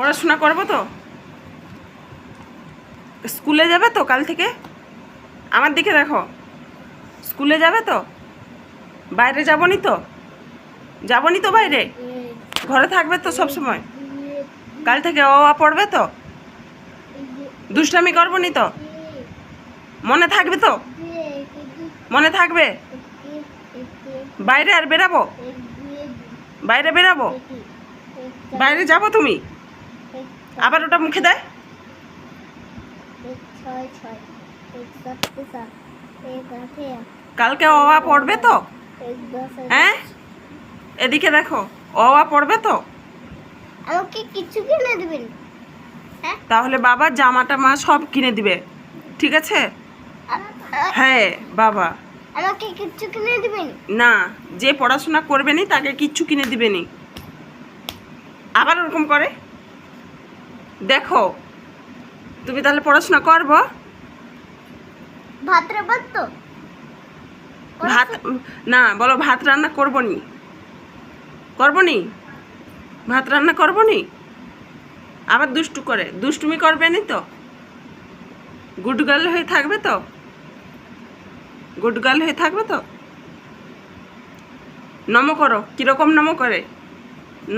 পড়াশোনা করবো তো? স্কুলে যাবে তো কাল থেকে? আমার দিকে দেখো, স্কুলে যাবে তো? বাইরে যাবনি তো? যাবনি তো বাইরে? ঘরে থাকবে তো সব সময়? কাল থেকে অ আ পড়বে তো? দুষ্টামি করবো নি তো? মনে থাকবে তো? মনে থাকবে? বাইরে আর বেরাবো? বাইরে বেরাবো? বাইরে যাবো তুমি? আবার ওটা মুখে দেয়। কালকে অ আ পড়বে তো? হ্যাঁ, এদিকে দেখো, অ আ পড়বে তো? আমাকে কিছু কিনে দিবেন? তাহলে বাবা জামা টামা সব কিনে দিবে, ঠিক আছে? হ্যাঁ বাবা। আমাকে কিছু কিনে দিবেন? না, যে পড়াশোনা করবে নি তাকে কিচ্ছু কিনে দিবে নি। আবার ওরকম করে দেখো, তুমি তাহলে পড়াশোনা করবো? ভাত রাবার তো? ভাত না, বলো ভাত রান্না করবো নি। করবো নি? ভাত রান্না করবো নি? আবার দুষ্টু করে, দুষ্টুমি করবে নি তো? গুড গার্ল হয়ে থাকবে তো? গুড গার্ল হয়ে থাকবে তো? নম করো, কিরকম নম করে?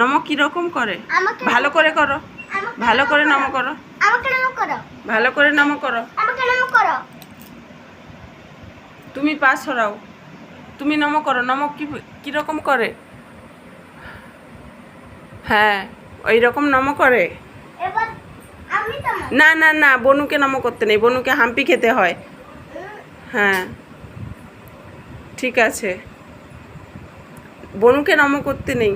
নম কিরকম করে? আমাকে ভালো করে করো, ভালো করে নম করো, আমাকে নাম করো, ভালো করে নম করো। আমাকে নাম করো। তুমি পাস হরাও, তুমি নম করো। নম কিরকম করে? হ্যাঁ, ওই রকম নম করে। এবার আমি তোমার না না না, বনুকে নম করতে নেই, বনুকে হাম্পি খেতে হয়। হ্যাঁ ঠিক আছে, বনুকে নম করতে নেই।